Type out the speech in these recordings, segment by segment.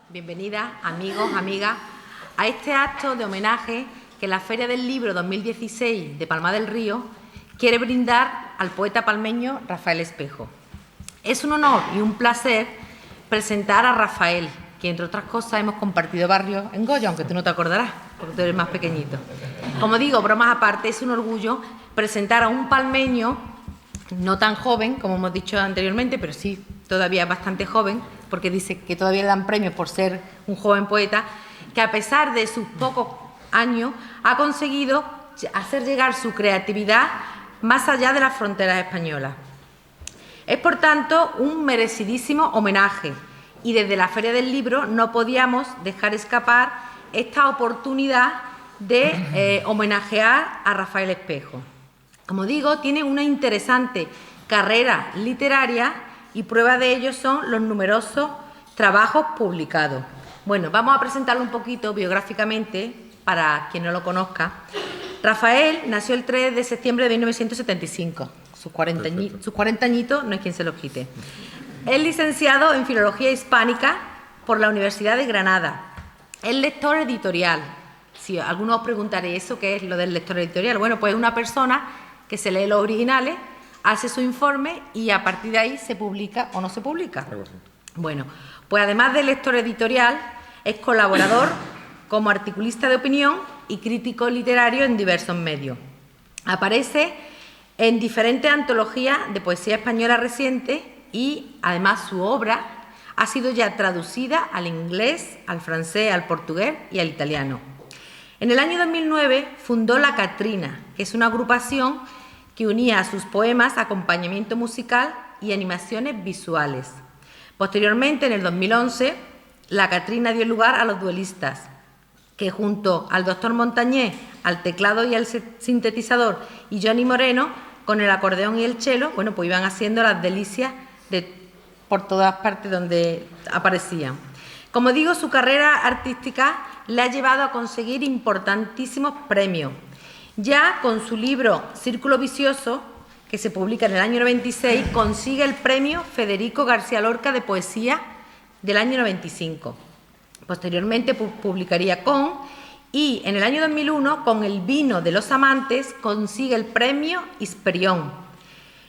Bienvenidas, amigos, amigas, a este acto de homenaje que la Feria del Libro 2016 de Palma del Río quiere brindar al poeta palmeño Rafael Espejo. Es un honor y un placer presentar a Rafael, que entre otras cosas hemos compartido barrio en Goya, aunque tú no te acordarás, porque tú eres más pequeñito. Como digo, bromas aparte, es un orgullo presentar a un palmeño no tan joven, como hemos dicho anteriormente, pero sí todavía bastante joven, porque dice que todavía le dan premios por ser un joven poeta, que a pesar de sus pocos años ha conseguido hacer llegar su creatividad más allá de las fronteras españolas. Es, por tanto, un merecidísimo homenaje y desde la Feria del Libro no podíamos dejar escapar esta oportunidad de homenajear a Rafael Espejo. Como digo, tiene una interesante carrera literaria y prueba de ello son los numerosos trabajos publicados. Bueno, vamos a presentarlo un poquito biográficamente para quien no lo conozca. Rafael nació el 3 de septiembre de 1975. Sus 40 añitos no hay quien se los quite. Es licenciado en Filología Hispánica por la Universidad de Granada. Es lector editorial. Si alguno os preguntaré eso, ¿qué es lo del lector editorial? Bueno, pues es una persona que se lee los originales, hace su informe y a partir de ahí se publica o no se publica. Bueno, pues además de lector editorial, es colaborador como articulista de opinión y crítico literario en diversos medios. Aparece en diferentes antologías de poesía española reciente y además su obra ha sido ya traducida al inglés, al francés, al portugués y al italiano. En el año 2009 fundó La Catrina, que es una agrupación que unía a sus poemas acompañamiento musical y animaciones visuales. Posteriormente, en el 2011, La Catrina dio lugar a Los Duelistas, que junto al doctor Montañés, al teclado y al sintetizador, y Johnny Moreno, con el acordeón y el cello, bueno, pues iban haciendo las delicias por todas partes donde aparecían. Como digo, su carrera artística le ha llevado a conseguir importantísimos premios. Ya con su libro Círculo Vicioso, que se publica en el año 96, consigue el premio Federico García Lorca de Poesía del año 95. Posteriormente publicaría y en el año 2001, con El Vino de los Amantes, consigue el premio Hisperión.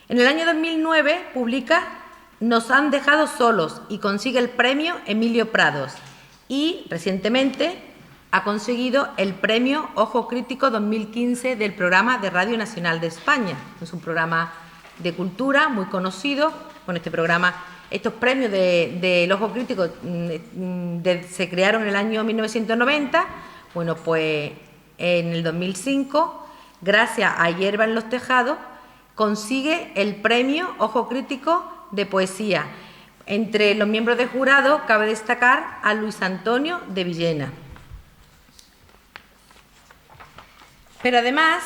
En el año 2009 publica Nos han dejado solos y consigue el premio Emilio Prados. Y recientemente ha conseguido el premio Ojo Crítico 2015 del programa de Radio Nacional de España. Es un programa de cultura muy conocido. Con este programa, estos premios del Ojo Crítico se crearon en el año 1990. Bueno, pues en el 2005, gracias a Hierba en los Tejados, consigue el premio Ojo Crítico de Poesía. Entre los miembros del jurado cabe destacar a Luis Antonio de Villena. Pero además,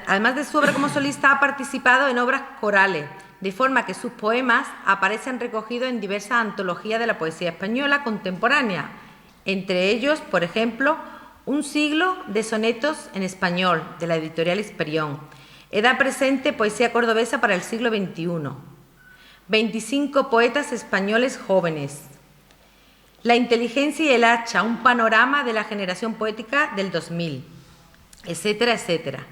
además de su obra como solista, ha participado en obras corales, de forma que sus poemas aparecen recogidos en diversas antologías de la poesía española contemporánea, entre ellos, por ejemplo, Un siglo de sonetos en español, de la editorial Hisperión, Edad presente, poesía cordobesa para el siglo XXI, 25 poetas españoles jóvenes, La inteligencia y el hacha, un panorama de la generación poética del 2000, etcétera, etcétera.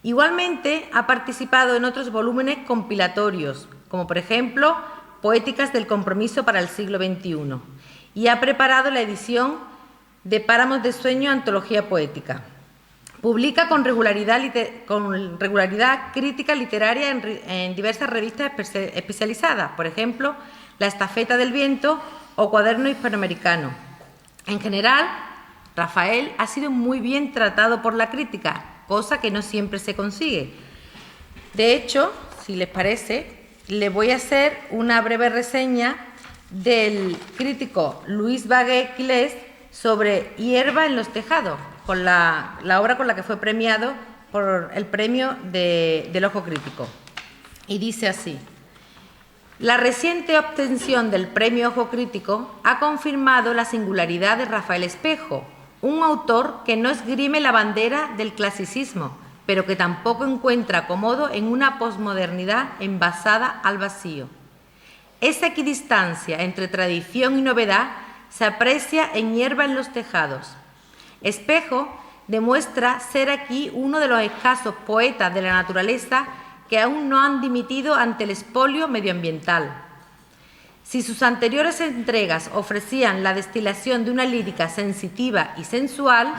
Igualmente ha participado en otros volúmenes compilatorios, como por ejemplo Poéticas del compromiso para el siglo XXI, y ha preparado la edición de Páramos de sueño, antología poética. Publica con regularidad crítica literaria en diversas revistas especializadas, por ejemplo, La Estafeta del Viento o Cuaderno Hispanoamericano. En general, Rafael ha sido muy bien tratado por la crítica, cosa que no siempre se consigue. De hecho, si les parece, les voy a hacer una breve reseña del crítico Luis Bagué Quilés sobre Hierba en los Tejados, con la obra con la que fue premiado por el premio del Ojo Crítico. Y dice así: la reciente obtención del premio Ojo Crítico ha confirmado la singularidad de Rafael Espejo, un autor que no esgrime la bandera del clasicismo, pero que tampoco encuentra acomodo en una posmodernidad envasada al vacío. Esa equidistancia entre tradición y novedad se aprecia en Hierba en los tejados. Espejo demuestra ser aquí uno de los escasos poetas de la naturaleza que aún no han dimitido ante el expolio medioambiental. Si sus anteriores entregas ofrecían la destilación de una lírica sensitiva y sensual,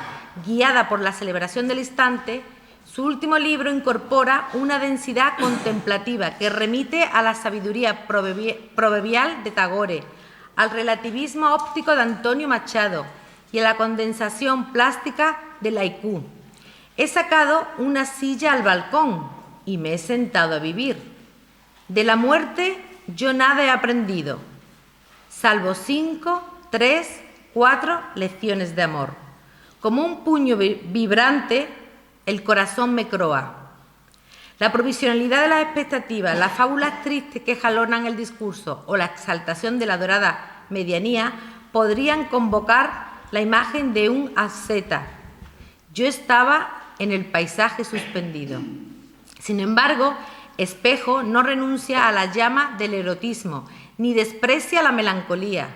guiada por la celebración del instante, su último libro incorpora una densidad contemplativa que remite a la sabiduría proverbial de Tagore, al relativismo óptico de Antonio Machado y a la condensación plástica del haiku. He sacado una silla al balcón y me he sentado a vivir. De la muerte yo nada he aprendido, salvo 5, 3, 4 lecciones de amor. Como un puño vibrante, el corazón me croa. La provisionalidad de las expectativas, las fábulas tristes que jalonan el discurso o la exaltación de la dorada medianía podrían convocar la imagen de un asceta. Yo estaba en el paisaje suspendido. Sin embargo, Espejo no renuncia a la llama del erotismo, ni desprecia la melancolía.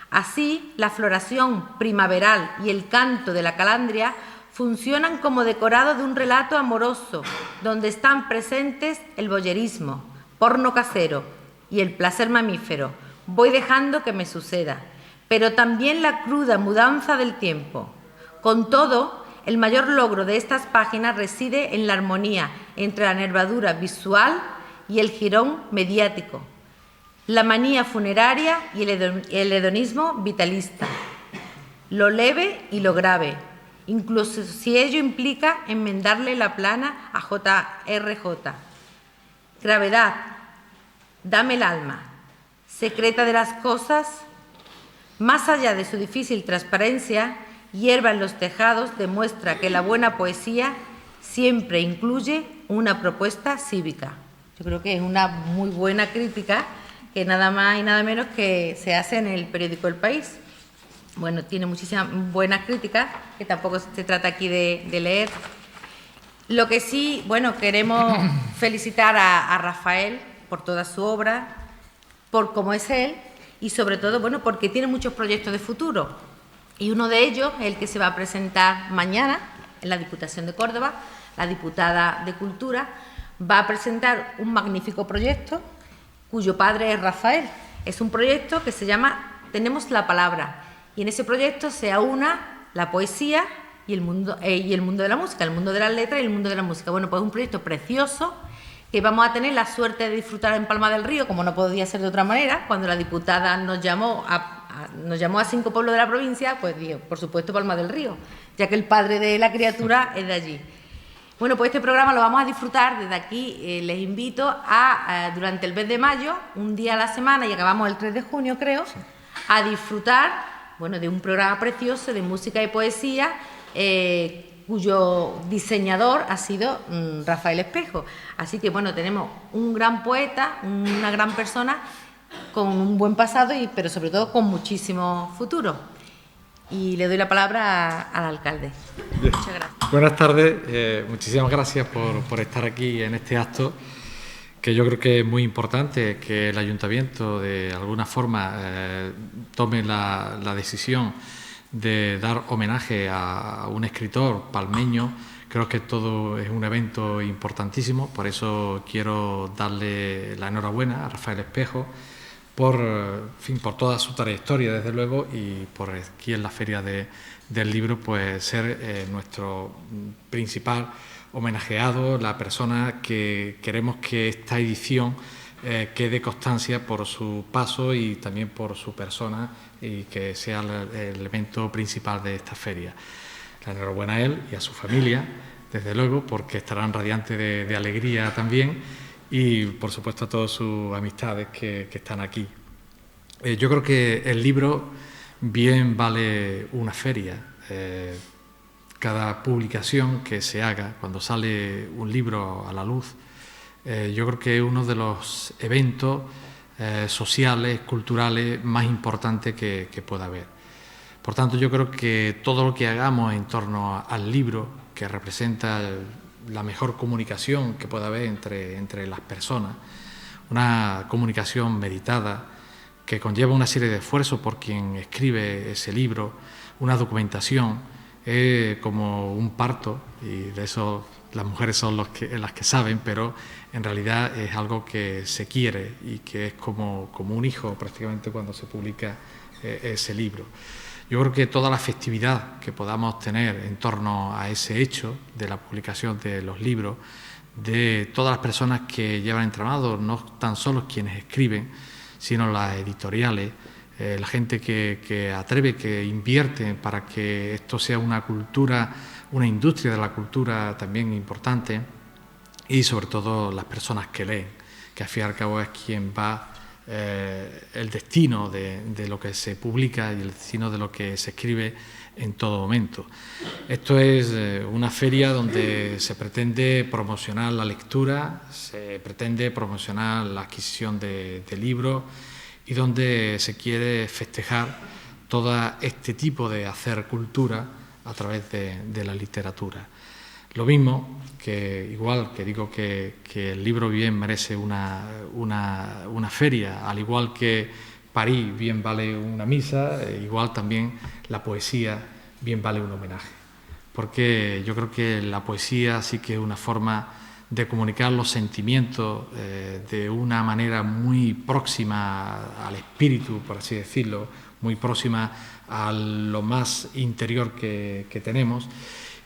Así, la floración primaveral y el canto de la calandria funcionan como decorado de un relato amoroso, donde están presentes el voyerismo, porno casero y el placer mamífero. Voy dejando que me suceda, pero también la cruda mudanza del tiempo. Con todo, el mayor logro de estas páginas reside en la armonía entre la nervadura visual y el jirón mediático, la manía funeraria y el hedonismo vitalista, lo leve y lo grave, incluso si ello implica enmendarle la plana a JRJ. Gravedad, dame el alma, secreta de las cosas. Más allá de su difícil transparencia, Hierba en los tejados demuestra que la buena poesía siempre incluye una propuesta cívica. Yo creo que es una muy buena crítica que nada más y nada menos que se hace en el periódico El País. Bueno, tiene muchísimas buenas críticas, que tampoco se trata aquí de leer. Lo que sí, bueno, queremos felicitar a Rafael por toda su obra, por cómo es él y sobre todo, bueno, porque tiene muchos proyectos de futuro. Y uno de ellos es el que se va a presentar mañana en la Diputación de Córdoba. La diputada de Cultura va a presentar un magnífico proyecto cuyo padre es Rafael. Es un proyecto que se llama Tenemos la palabra. Y en ese proyecto se aúna la poesía y el mundo de la música, el mundo de las letras y el mundo de la música. Bueno, pues es un proyecto precioso que vamos a tener la suerte de disfrutar en Palma del Río, como no podía ser de otra manera. Cuando la diputada nos llamó a 5 pueblos de la provincia, pues digo, por supuesto Palma del Río, ya que el padre de la criatura es de allí. Bueno, pues este programa lo vamos a disfrutar desde aquí. Les invito a durante el mes de mayo, un día a la semana, y acabamos el 3 de junio, creo, a disfrutar, bueno, de un programa precioso de música y poesía, cuyo diseñador ha sido Rafael Espejo. Así que, bueno, tenemos un gran poeta, una gran persona, con un buen pasado, pero sobre todo con muchísimo futuro. Y le doy la palabra al alcalde. Bien. Muchas gracias. Buenas tardes, muchísimas gracias por estar aquí en este acto, que yo creo que es muy importante que el Ayuntamiento de alguna forma tome la decisión de dar homenaje a un escritor palmeño. Creo que todo es un evento importantísimo, por eso quiero darle la enhorabuena a Rafael Espejo por toda su trayectoria, desde luego, y por aquí en la Feria del Libro, pues ser nuestro principal homenajeado, la persona que queremos que esta edición quede constancia por su paso y también por su persona, y que sea el evento principal de esta feria. La enhorabuena a él y a su familia, desde luego, porque estarán radiantes de alegría también, y por supuesto a todas sus amistades que están aquí. Yo creo que el libro bien vale una feria. Cada publicación que se haga, cuando sale un libro a la luz, yo creo que es uno de los eventos sociales, culturales más importantes que pueda haber. Por tanto, yo creo que todo lo que hagamos en torno al libro, que representa la mejor comunicación que pueda haber entre las personas, una comunicación meditada, que conlleva una serie de esfuerzos por quien escribe ese libro, una documentación, como un parto, y de eso las mujeres son las que saben, pero en realidad es algo que se quiere y que es como un hijo prácticamente cuando se publica ese libro. Yo creo que toda la festividad que podamos tener en torno a ese hecho de la publicación de los libros, de todas las personas que llevan entramado, no tan solo quienes escriben, sino las editoriales, la gente que atreve, que invierte para que esto sea una cultura, una industria de la cultura también importante, y sobre todo las personas que leen, que al fin y al cabo es quien va el destino de lo que se publica y el destino de lo que se escribe en todo momento. Esto es una feria donde se pretende promocionar la lectura, se pretende promocionar la adquisición de libros y donde se quiere festejar todo este tipo de hacer cultura a través de la literatura. Lo mismo que, igual que digo que el libro bien merece una feria, al igual que París bien vale una misa, igual también la poesía bien vale un homenaje. Porque yo creo que la poesía sí que es una forma de comunicar los sentimientos de una manera muy próxima al espíritu, por así decirlo, muy próxima a lo más interior que tenemos.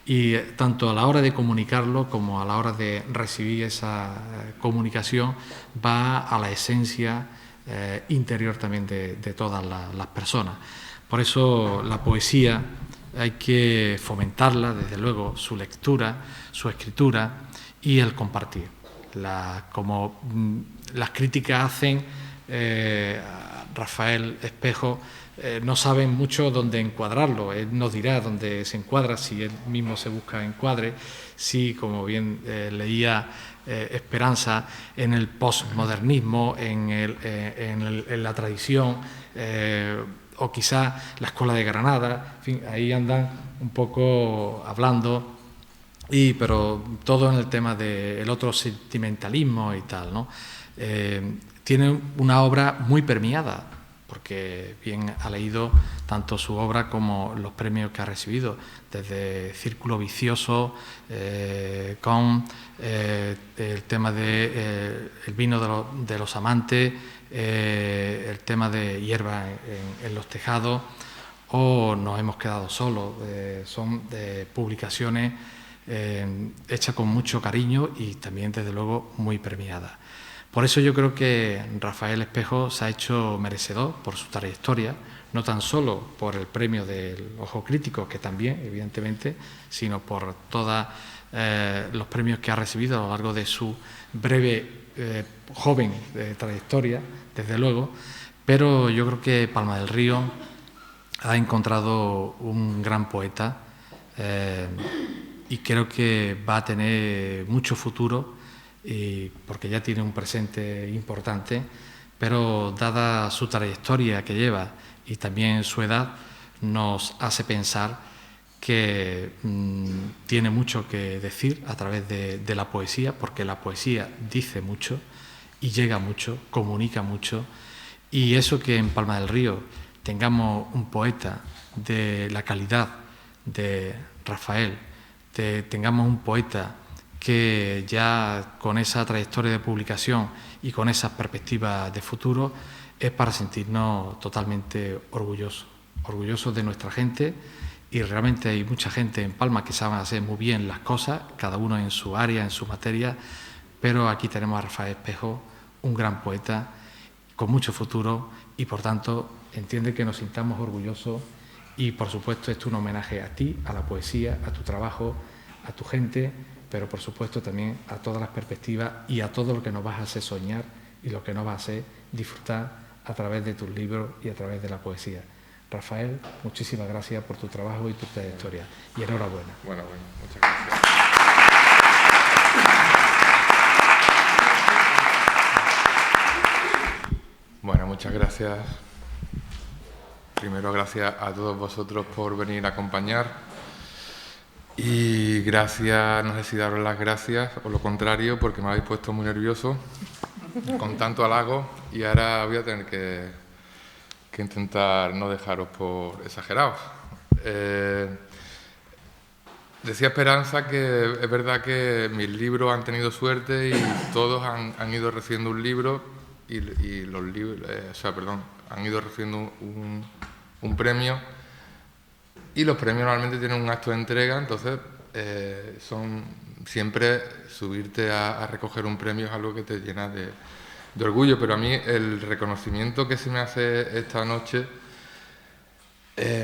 Y tanto a la hora de comunicarlo como a la hora de recibir esa comunicación va a la esencia interior también de todas las personas. Por eso la poesía hay que fomentarla, desde luego, su lectura, su escritura y el compartir. Como las críticas hacen, Rafael Espejo no saben mucho dónde encuadrarlo. Él nos dirá dónde se encuadra, si él mismo se busca encuadre, si, como bien leía Esperanza, en el postmodernismo, en la tradición, o quizá la Escuela de Granada, en fin, ahí andan un poco hablando, pero todo en el tema del otro sentimentalismo y tal, ¿no? Tiene una obra muy premiada, porque bien ha leído tanto su obra como los premios que ha recibido, desde Círculo Vicioso, con el tema de el vino de los amantes, el tema de Hierba en los tejados, o Nos hemos quedado solos. Son publicaciones hechas con mucho cariño y también, desde luego, muy premiadas. Por eso yo creo que Rafael Espejo se ha hecho merecedor por su trayectoria, no tan solo por el premio del Ojo Crítico, que también, evidentemente, sino por todos los premios que ha recibido a lo largo de su breve, joven trayectoria, desde luego. Pero yo creo que Palma del Río ha encontrado un gran poeta y creo que va a tener mucho futuro, porque ya tiene un presente importante, pero dada su trayectoria que lleva y también su edad, nos hace pensar que tiene mucho que decir a través de la poesía, porque la poesía dice mucho y llega mucho, comunica mucho, y eso que en Palma del Río tengamos un poeta de la calidad de Rafael, tengamos un poeta que ya con esa trayectoria de publicación y con esas perspectivas de futuro es para sentirnos totalmente orgullosos de nuestra gente, y realmente hay mucha gente en Palma que sabe hacer muy bien las cosas, cada uno en su área, en su materia, pero aquí tenemos a Rafael Espejo, un gran poeta con mucho futuro, y por tanto entiende que nos sintamos orgullosos, y por supuesto esto es un homenaje a ti, a la poesía, a tu trabajo, a tu gente, pero por supuesto también a todas las perspectivas y a todo lo que nos vas a hacer soñar y lo que nos va a hacer disfrutar a través de tus libros y a través de la poesía. Rafael, muchísimas gracias por tu trabajo y tu trayectoria, y enhorabuena. Bueno, muchas gracias. Bueno, muchas gracias. Primero, gracias a todos vosotros por venir a acompañar. Y gracias, no sé si daros las gracias o lo contrario, porque me habéis puesto muy nervioso con tanto halago, y ahora voy a tener que que intentar no dejaros por exagerados. Decía Esperanza que es verdad que mis libros han tenido suerte y todos han ido recibiendo un libro y los libros, han ido recibiendo un premio, y los premios normalmente tienen un acto de entrega, entonces son siempre subirte a recoger un premio es algo que te llena de orgullo, pero a mí el reconocimiento que se me hace esta noche,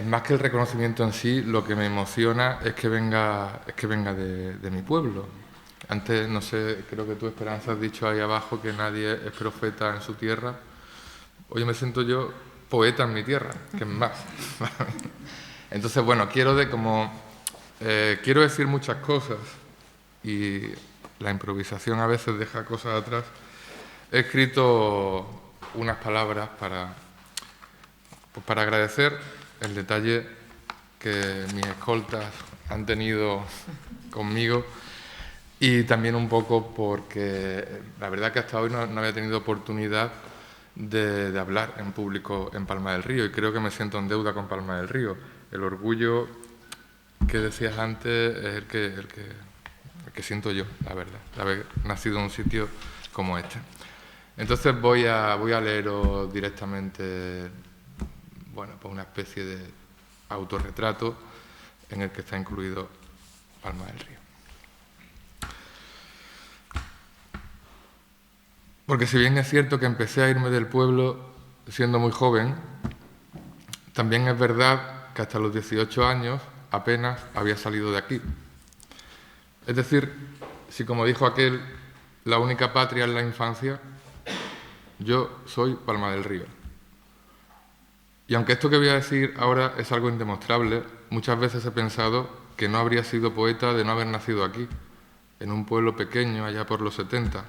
más que el reconocimiento en sí, lo que me emociona es que venga de mi pueblo. Antes, no sé, creo que tú, Esperanza, has dicho ahí abajo que nadie es profeta en su tierra. Hoy me siento yo poeta en mi tierra, que es más. Entonces, bueno, quiero decir muchas cosas y la improvisación a veces deja cosas atrás. He escrito unas palabras para agradecer el detalle que mis escoltas han tenido conmigo, y también un poco porque la verdad que hasta hoy no había tenido oportunidad de hablar en público en Palma del Río, y creo que me siento en deuda con Palma del Río. El orgullo que decías antes es el que siento yo, la verdad, de haber nacido en un sitio como este. Entonces voy a leeros directamente, bueno, pues una especie de autorretrato en el que está incluido Palma del Río. Porque si bien es cierto que empecé a irme del pueblo siendo muy joven, también es verdad que hasta los 18 años apenas había salido de aquí. Es decir, si como dijo aquel, la única patria es la infancia, yo soy Palma del Río. Y aunque esto que voy a decir ahora es algo indemostrable, muchas veces he pensado que no habría sido poeta de no haber nacido aquí, en un pueblo pequeño allá por los 70,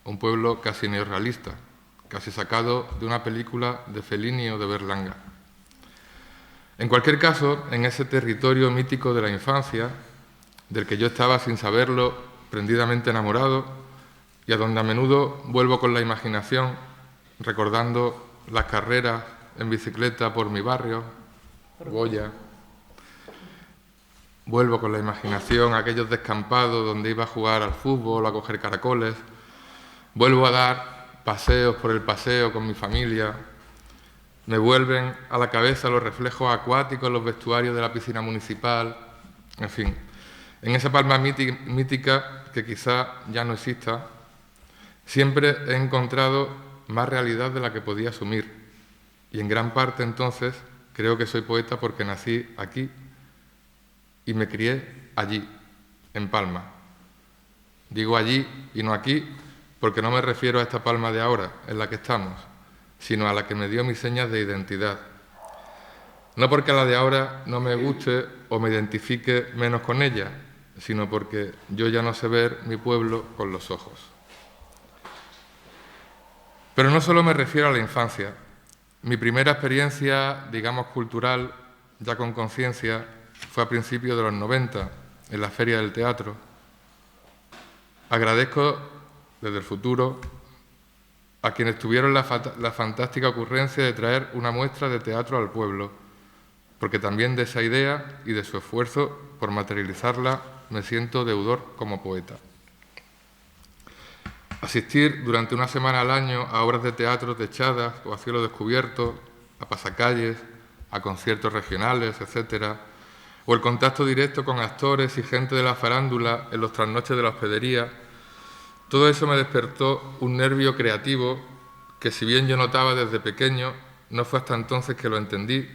un pueblo casi neorrealista, casi sacado de una película de Fellini o de Berlanga. En cualquier caso, en ese territorio mítico de la infancia, del que yo estaba sin saberlo prendidamente enamorado, y a donde a menudo vuelvo con la imaginación, recordando las carreras en bicicleta por mi barrio, Goya. Vuelvo con la imaginación a aquellos descampados donde iba a jugar al fútbol, a coger caracoles. Vuelvo a dar paseos por el paseo con mi familia. Me vuelven a la cabeza los reflejos acuáticos en los vestuarios de la piscina municipal. En fin, en esa Palma mítica que quizá ya no exista, siempre he encontrado más realidad de la que podía asumir. Y en gran parte, entonces, creo que soy poeta porque nací aquí y me crié allí, en Palma. Digo allí y no aquí porque no me refiero a esta Palma de ahora, en la que estamos, sino a la que me dio mis señas de identidad. No porque a la de ahora no me guste o me identifique menos con ella, sino porque yo ya no sé ver mi pueblo con los ojos. Pero no solo me refiero a la infancia. Mi primera experiencia, digamos, cultural, ya con conciencia, fue a principios de los 90, en la Feria del Teatro. Agradezco, desde el futuro, a quienes tuvieron la fantástica ocurrencia de traer una muestra de teatro al pueblo, porque también de esa idea y de su esfuerzo por materializarla me siento deudor como poeta. Asistir durante una semana al año a obras de teatro techadas o a cielo descubierto, a pasacalles, a conciertos regionales, etc., o el contacto directo con actores y gente de la farándula en los trasnoches de la hospedería, todo eso me despertó un nervio creativo que, si bien yo notaba desde pequeño, no fue hasta entonces que lo entendí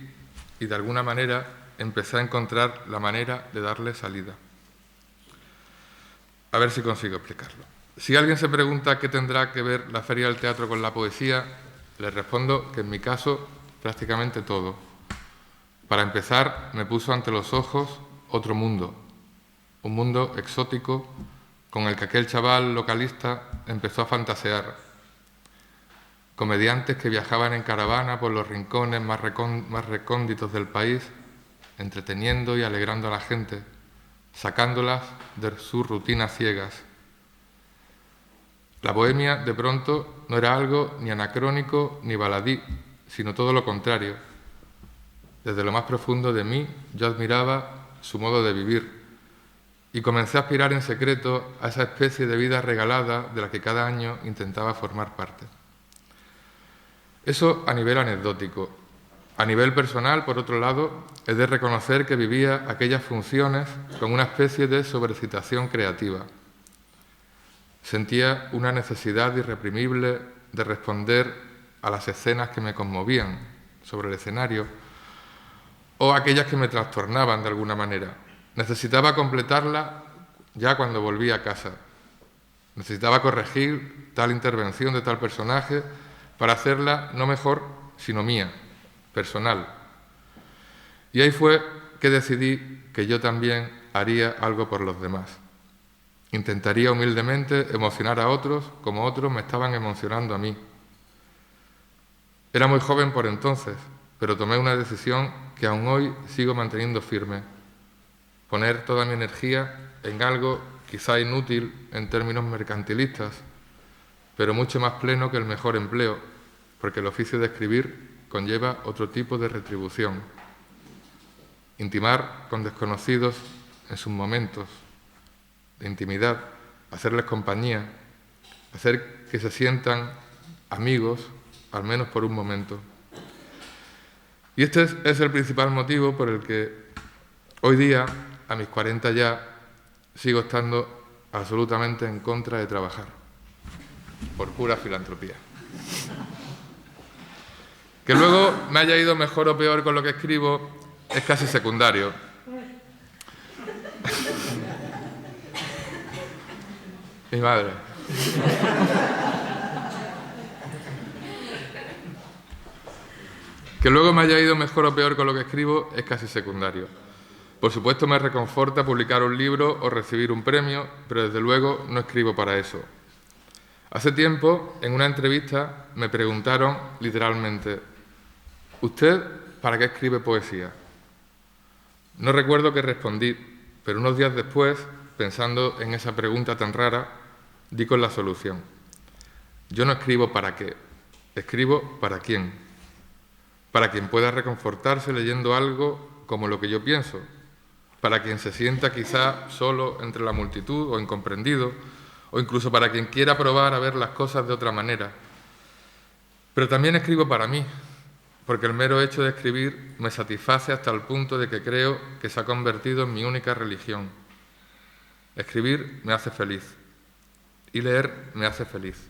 y de alguna manera empecé a encontrar la manera de darle salida. A ver si consigo explicarlo. Si alguien se pregunta qué tendrá que ver la Feria del Teatro con la poesía, le respondo que en mi caso prácticamente todo. Para empezar, me puso ante los ojos otro mundo, un mundo exótico con el que aquel chaval localista empezó a fantasear. Comediantes que viajaban en caravana por los rincones más recónditos del país, entreteniendo y alegrando a la gente, sacándolas de sus rutinas ciegas. La bohemia, de pronto, no era algo ni anacrónico ni baladí, sino todo lo contrario. Desde lo más profundo de mí, yo admiraba su modo de vivir y comencé a aspirar en secreto a esa especie de vida regalada de la que cada año intentaba formar parte. Eso a nivel anecdótico. A nivel personal, por otro lado, he de reconocer que vivía aquellas funciones con una especie de sobrecitación creativa. Sentía una necesidad irreprimible de responder a las escenas que me conmovían sobre el escenario o aquellas que me trastornaban de alguna manera. Necesitaba completarla ya cuando volvía a casa. Necesitaba corregir tal intervención de tal personaje para hacerla no mejor, sino mía, personal. Y ahí fue que decidí que yo también haría algo por los demás. Intentaría humildemente emocionar a otros como otros me estaban emocionando a mí. Era muy joven por entonces, pero tomé una decisión que aún hoy sigo manteniendo firme. Poner toda mi energía en algo quizá inútil en términos mercantilistas, pero mucho más pleno que el mejor empleo, porque el oficio de escribir conlleva otro tipo de retribución. Intimar con desconocidos en sus momentos de intimidad, hacerles compañía, hacer que se sientan amigos, al menos por un momento. Y este es el principal motivo por el que hoy día, a mis 40 ya, sigo estando absolutamente en contra de trabajar, por pura filantropía. Que luego me haya ido mejor o peor con lo que escribo es casi secundario. Mi madre. Que luego me haya ido mejor o peor con lo que escribo es casi secundario. Por supuesto me reconforta publicar un libro o recibir un premio, pero desde luego no escribo para eso. Hace tiempo, en una entrevista, me preguntaron literalmente: ¿usted para qué escribe poesía? No recuerdo qué respondí, pero unos días después, pensando en esa pregunta tan rara, di con la solución. Yo no escribo para qué, escribo para quién. Para quien pueda reconfortarse leyendo algo como lo que yo pienso, para quien se sienta quizá solo entre la multitud o incomprendido, o incluso para quien quiera probar a ver las cosas de otra manera. Pero también escribo para mí, porque el mero hecho de escribir me satisface hasta el punto de que creo que se ha convertido en mi única religión. Escribir me hace feliz y leer me hace feliz.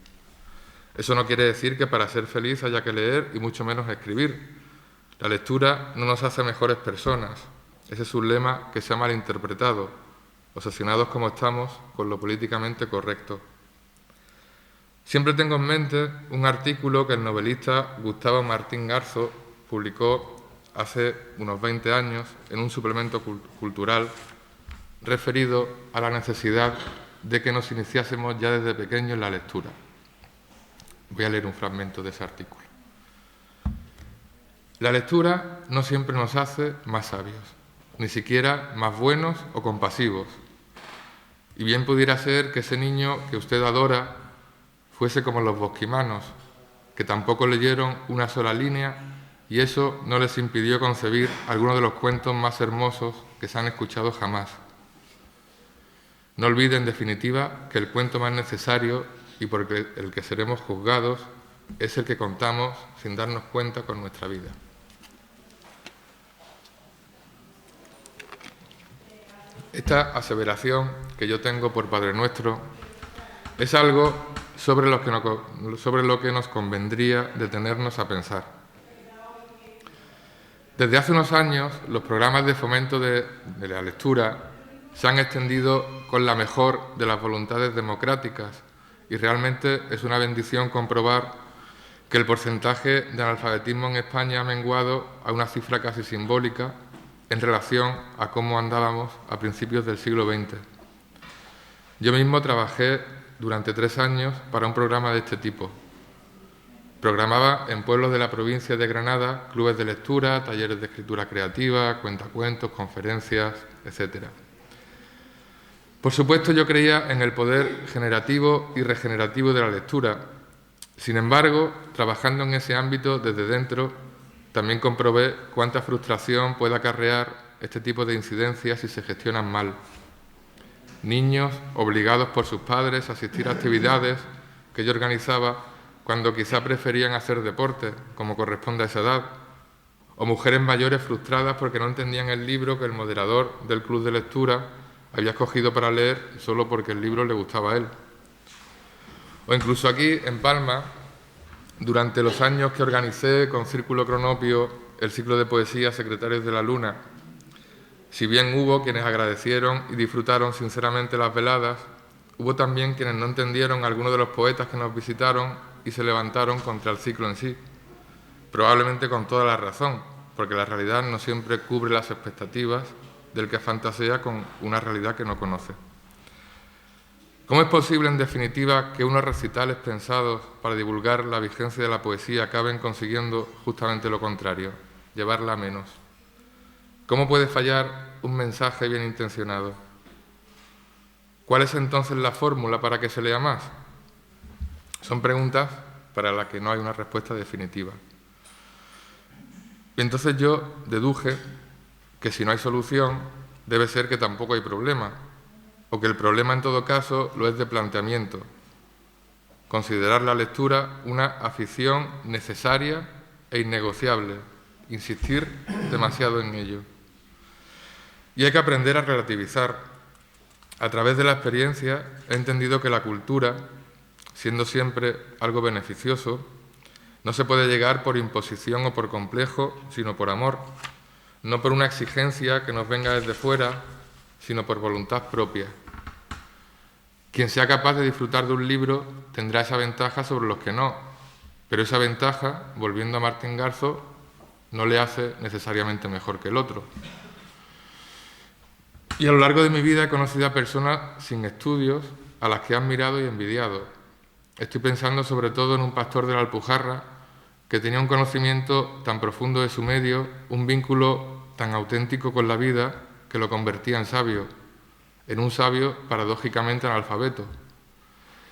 Eso no quiere decir que para ser feliz haya que leer y mucho menos escribir. La lectura no nos hace mejores personas. Ese es un lema que se ha malinterpretado, obsesionados como estamos con lo políticamente correcto. Siempre tengo en mente un artículo que el novelista Gustavo Martín Garzo publicó hace unos 20 años en un suplemento cultural referido a la necesidad de que nos iniciásemos ya desde pequeños en la lectura. Voy a leer un fragmento de ese artículo. La lectura no siempre nos hace más sabios, ni siquiera más buenos o compasivos. Y bien pudiera ser que ese niño que usted adora fuese como los bosquimanos, que tampoco leyeron una sola línea y eso no les impidió concebir algunos de los cuentos más hermosos que se han escuchado jamás. No olviden, en definitiva, que el cuento más necesario y por el que seremos juzgados es el que contamos sin darnos cuenta con nuestra vida. Esta aseveración que yo tengo por Padre Nuestro es algo sobre lo que nos convendría detenernos a pensar. Desde hace unos años, los programas de fomento de la lectura se han extendido con la mejor de las voluntades democráticas y realmente es una bendición comprobar que el porcentaje de analfabetismo en España ha menguado a una cifra casi simbólica en relación a cómo andábamos a principios del siglo XX. Yo mismo trabajé durante 3 años para un programa de este tipo. Programaba en pueblos de la provincia de Granada clubes de lectura, talleres de escritura creativa, cuentacuentos, conferencias, etc. Por supuesto, yo creía en el poder generativo y regenerativo de la lectura Sin embargo, trabajando en ese ámbito desde dentro, también comprobé cuánta frustración puede acarrear este tipo de incidencias si se gestionan mal. Niños obligados por sus padres a asistir a actividades que yo organizaba cuando quizá preferían hacer deporte, como corresponde a esa edad, o mujeres mayores frustradas porque no entendían el libro que el moderador del club de lectura había escogido para leer solo porque el libro le gustaba a él. O incluso aquí, en Palma, durante los años que organicé con Círculo Cronopio el ciclo de poesía Secretarios de la Luna, si bien hubo quienes agradecieron y disfrutaron sinceramente las veladas, hubo también quienes no entendieron a algunos de los poetas que nos visitaron y se levantaron contra el ciclo en sí, probablemente con toda la razón, porque la realidad no siempre cubre las expectativas del que fantasea con una realidad que no conoce. ¿Cómo es posible, en definitiva, que unos recitales pensados para divulgar la vigencia de la poesía acaben consiguiendo justamente lo contrario, llevarla a menos? ¿Cómo puede fallar un mensaje bien intencionado? ¿Cuál es entonces la fórmula para que se lea más? Son preguntas para las que no hay una respuesta definitiva. Y entonces yo deduje que si no hay solución, debe ser que tampoco hay problema, o que el problema en todo caso lo es de planteamiento. Considerar la lectura una afición necesaria e innegociable, insistir demasiado en ello. Y hay que aprender a relativizar. A través de la experiencia he entendido que la cultura, siendo siempre algo beneficioso, no se puede llegar por imposición o por complejo, sino por amor, no por una exigencia que nos venga desde fuera, sino por voluntad propia. Quien sea capaz de disfrutar de un libro tendrá esa ventaja sobre los que no, pero esa ventaja, volviendo a Martín Garzo, no le hace necesariamente mejor que el otro. Y a lo largo de mi vida he conocido a personas sin estudios a las que he admirado y envidiado. Estoy pensando sobre todo en un pastor de la Alpujarra que tenía un conocimiento tan profundo de su medio, un vínculo tan auténtico con la vida que lo convertía en sabio, en un sabio paradójicamente analfabeto.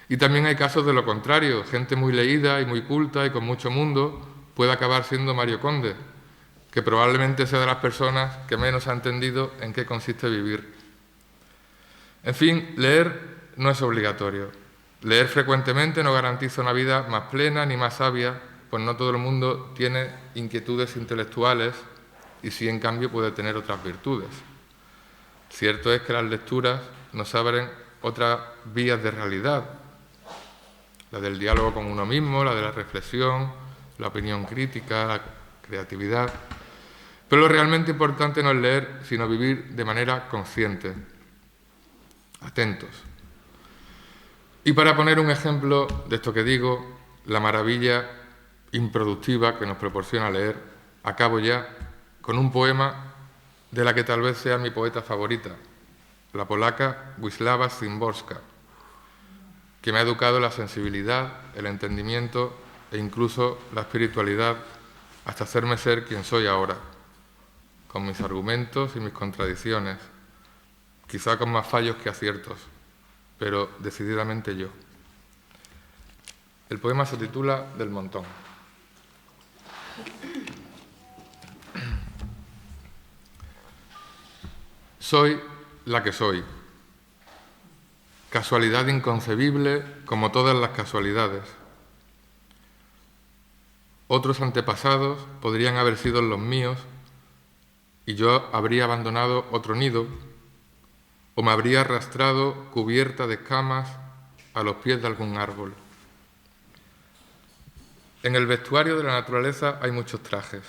Y también hay casos de lo contrario, gente muy leída y muy culta y con mucho mundo puede acabar siendo Mario Conde, que probablemente sea de las personas que menos ha entendido en qué consiste vivir. En fin, leer no es obligatorio. Leer frecuentemente no garantiza una vida más plena ni más sabia, pues no todo el mundo tiene inquietudes intelectuales y sí, en cambio, puede tener otras virtudes. Cierto es que las lecturas nos abren otras vías de realidad, la del diálogo con uno mismo, la de la reflexión, la opinión crítica, la creatividad. Pero lo realmente importante no es leer, sino vivir de manera consciente, atentos. Y para poner un ejemplo de esto que digo, la maravilla improductiva que nos proporciona leer, acabo ya con un poema de la que tal vez sea mi poeta favorita, la polaca Wisława Szymborska, que me ha educado la sensibilidad, el entendimiento e incluso la espiritualidad hasta hacerme ser quien soy ahora, con mis argumentos y mis contradicciones, quizá con más fallos que aciertos, pero decididamente yo. El poema se titula Del montón. Soy la que soy. Casualidad inconcebible como todas las casualidades. Otros antepasados podrían haber sido los míos y yo habría abandonado otro nido o me habría arrastrado cubierta de escamas a los pies de algún árbol. En el vestuario de la naturaleza hay muchos trajes.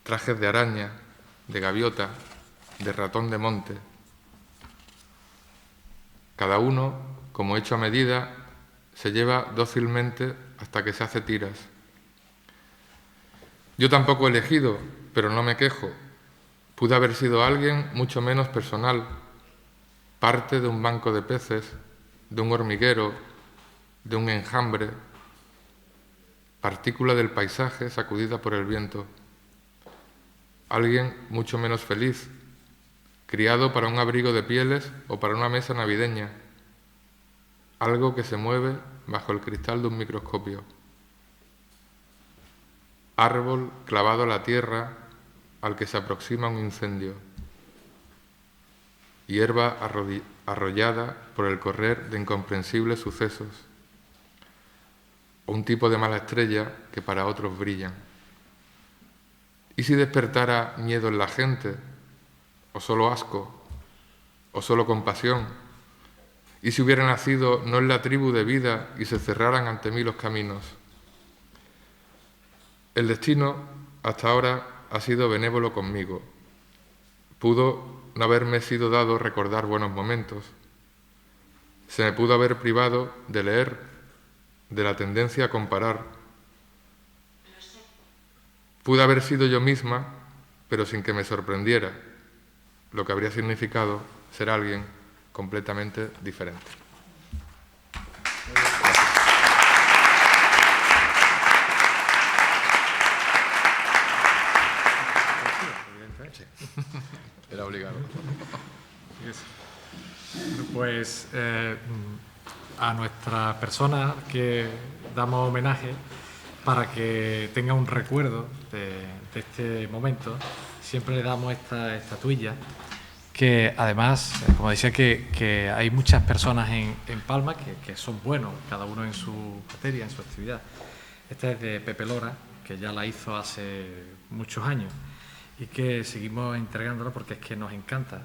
Trajes de araña, de gaviota, de ratón de monte. Cada uno, como hecho a medida, se lleva dócilmente hasta que se hace tiras. Yo tampoco he elegido, pero no me quejo. Pude haber sido alguien mucho menos personal, parte de un banco de peces, de un hormiguero, de un enjambre, partícula del paisaje sacudida por el viento. Alguien mucho menos feliz, criado para un abrigo de pieles o para una mesa navideña. Algo que se mueve bajo el cristal de un microscopio. Árbol clavado a la tierra al que se aproxima un incendio. Hierba arrollada por el correr de incomprensibles sucesos. O un tipo de mala estrella que para otros brillan. ¿Y si despertara miedo en la gente? ¿O solo asco? ¿O solo compasión? ¿Y si hubiera nacido no en la tribu de vida y se cerraran ante mí los caminos? El destino, hasta ahora, ha sido benévolo conmigo. Pudo no haberme sido dado recordar buenos momentos. Se me pudo haber privado de leer, de la tendencia a comparar. Pude haber sido yo misma, pero sin que me sorprendiera, lo que habría significado ser alguien completamente diferente. Era obligado. Pues a nuestra persona que damos homenaje, para que tenga un recuerdo de este momento, siempre le damos esta estatuilla, que además, como decía, que hay muchas personas en Palma que son buenos, cada uno en su materia, en su actividad. Esta es de Pepe Lora, que ya la hizo hace muchos años, y que seguimos entregándola porque es que nos encanta,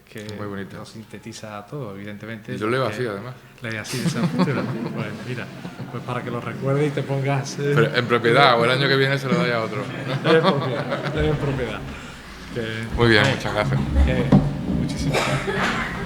que muy bonito. nos sintetiza todo, evidentemente. Y yo leo así, además. Lees así, de esa manera. Pues mira, pues para que lo recuerdes y te pongas... Pero en propiedad, o el año que viene se lo doy a otro. En propiedad. Muy bien, muchas gracias. Muchísimas gracias.